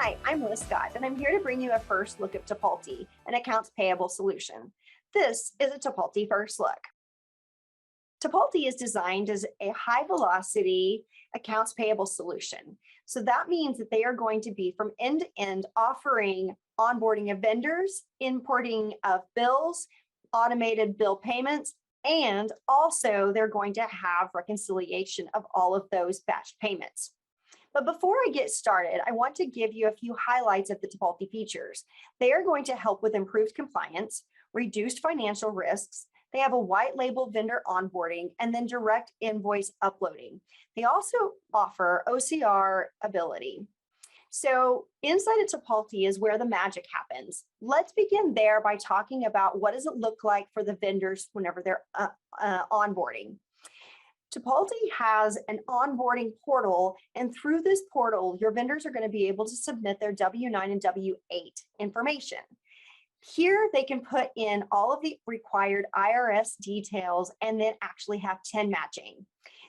Hi, I'm Liz Scott, and I'm here to bring you a first look at Tipalti, an accounts payable solution. This is a Tipalti first look. Tipalti is designed as a high-velocity accounts payable solution. So that means that they are going to be from end to end offering onboarding of vendors, importing of bills, automated bill payments, and also they're going to have reconciliation of all of those batch payments. But before I get started, I want to give you a few highlights of the Tipalti features. They are going to help with improved compliance, reduced financial risks. They have a white label vendor onboarding and then direct invoice uploading. They also offer OCR ability. So inside of Tipalti is where the magic happens. Let's begin there by talking about what does it look like for the vendors whenever they're onboarding. Tipalti has an onboarding portal, and through this portal, your vendors are going to be able to submit their W-9 and W-8 information. Here, they can put in all of the required IRS details and then actually have 10 matching.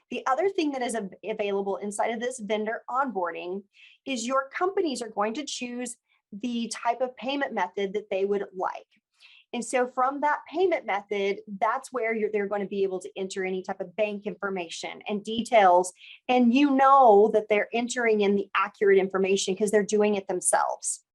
The other thing that is available inside of this vendor onboarding is your companies are going to choose the type of payment method that they would like. And so from that payment method, that's where they're going to be able to enter any type of bank information and details. And you know that they're entering in the accurate information because they're doing it themselves.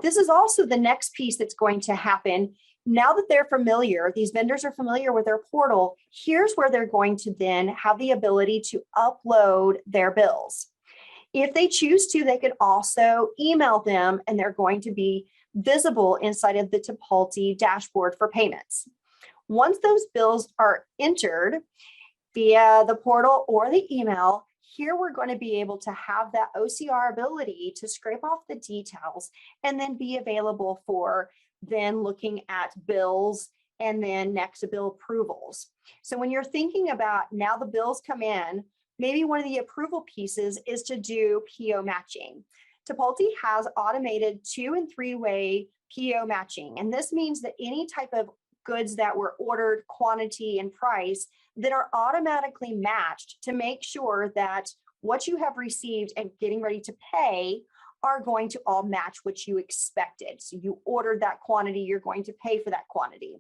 This is also the next piece that's going to happen. Now that they're familiar, these vendors are familiar with their portal, here's where they're going to then have the ability to upload their bills. If they choose to, they can also email them and they're going to be visible inside of the Tipalti dashboard for payments. Once those bills are entered via the portal or the email, here we're going to be able to have that OCR ability to scrape off the details and then be available for then looking at bills and then next to bill approvals. So when you're thinking about now the bills come in, maybe one of the approval pieces is to do PO matching. Tipalti has automated 2- and 3-way PO matching, and this means that any type of goods that were ordered, quantity and price that are automatically matched to make sure that what you have received and getting ready to pay are going to all match what you expected. So you ordered that quantity, you're going to pay for that quantity.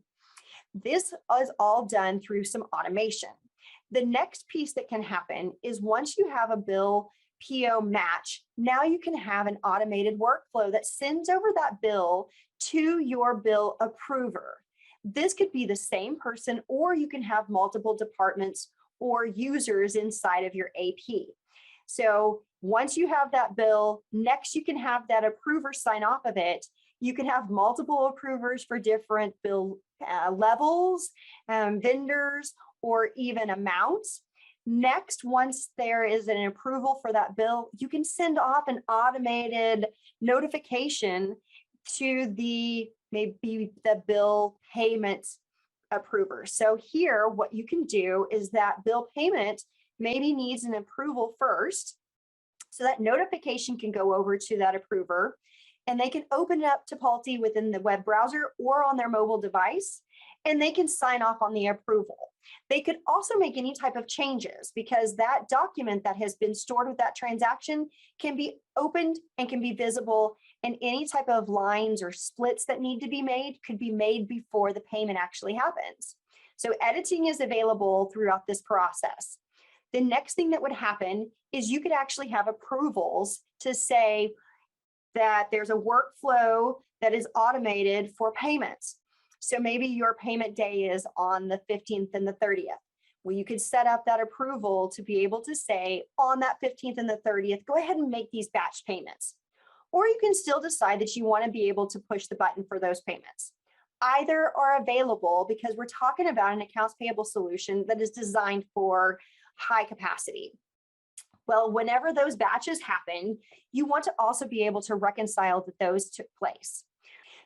This is all done through some automation. The next piece that can happen is once you have a bill PO match, now you can have an automated workflow that sends over that bill to your bill approver. This could be the same person, or you can have multiple departments or users inside of your AP. So once you have that bill, next you can have that approver sign off of it. You can have multiple approvers for different bill levels, vendors, or even amounts. Next, once there is an approval for that bill, you can send off an automated notification to maybe the bill payment approver. So here, what you can do is that bill payment maybe needs an approval first. So that notification can go over to that approver and they can open up Tipalti within the web browser or on their mobile device, and they can sign off on the approval. They could also make any type of changes because that document that has been stored with that transaction can be opened and can be visible, and any type of lines or splits that need to be made could be made before the payment actually happens. So editing is available throughout this process. The next thing that would happen is you could actually have approvals to say that there's a workflow that is automated for payments. So maybe your payment day is on the 15th and the 30th. Well, you could set up that approval to be able to say on that 15th and the 30th, go ahead and make these batch payments. Or you can still decide that you want to be able to push the button for those payments. Either are available because we're talking about an accounts payable solution that is designed for high capacity. Well, whenever those batches happen, you want to also be able to reconcile that those took place.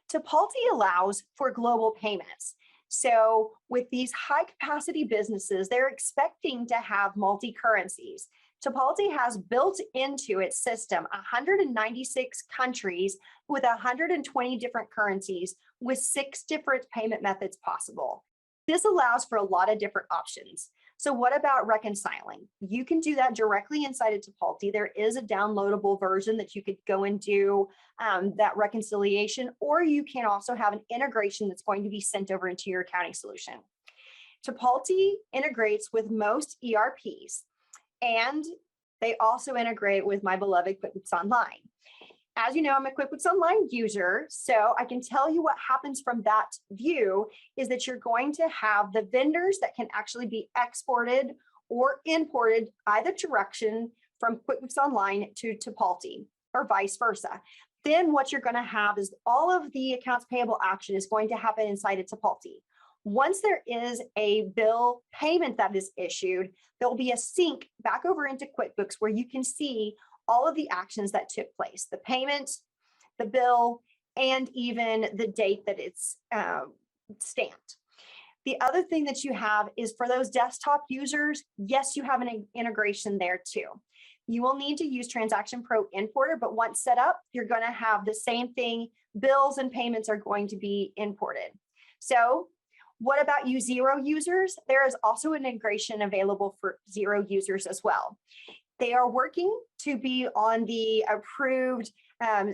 Tipalti allows for global payments. So with these high capacity businesses, they're expecting to have multi-currencies. Tipalti has built into its system 196 countries with 120 different currencies with 6 different payment methods possible. This allows for a lot of different options. So what about reconciling? You can do that directly inside of Tipalti. There is a downloadable version that you could go and do that reconciliation, or you can also have an integration that's going to be sent over into your accounting solution. Tipalti integrates with most ERPs, and they also integrate with my beloved QuickBooks Online. As you know, I'm a QuickBooks Online user, so I can tell you what happens from that view is that you're going to have the vendors that can actually be exported or imported either direction from QuickBooks Online to Tipalti or vice versa. Then what you're going to have is all of the accounts payable action is going to happen inside of Tipalti. Once there is a bill payment that is issued, there will be a sync back over into QuickBooks where you can see all of the actions that took place, the payment, the bill, and even the date that it's stamped. The other thing that you have is for those desktop users, yes, you have an integration there too. You will need to use Transaction Pro Importer, but once set up, you're going to have the same thing. Bills and payments are going to be imported. So what about you zero users? There is also an integration available for zero users as well. They are working to be on the approved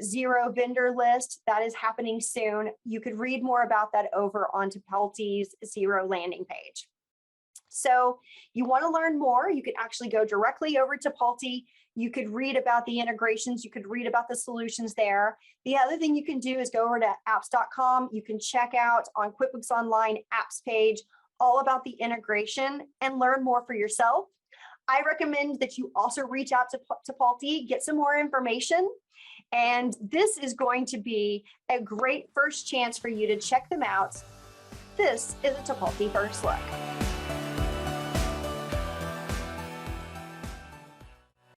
zero vendor list. That is happening soon. You could read more about that over on Tipalti's zero landing page. So you want to learn more, you could actually go directly over to Tipalti. You could read about the integrations. You could read about the solutions there. The other thing you can do is go over to apps.com. You can check out on QuickBooks Online apps page all about the integration and learn more for yourself. I recommend that you also reach out to Tipalti, get some more information. And this is going to be a great first chance for you to check them out. This is a Tipalti First Look.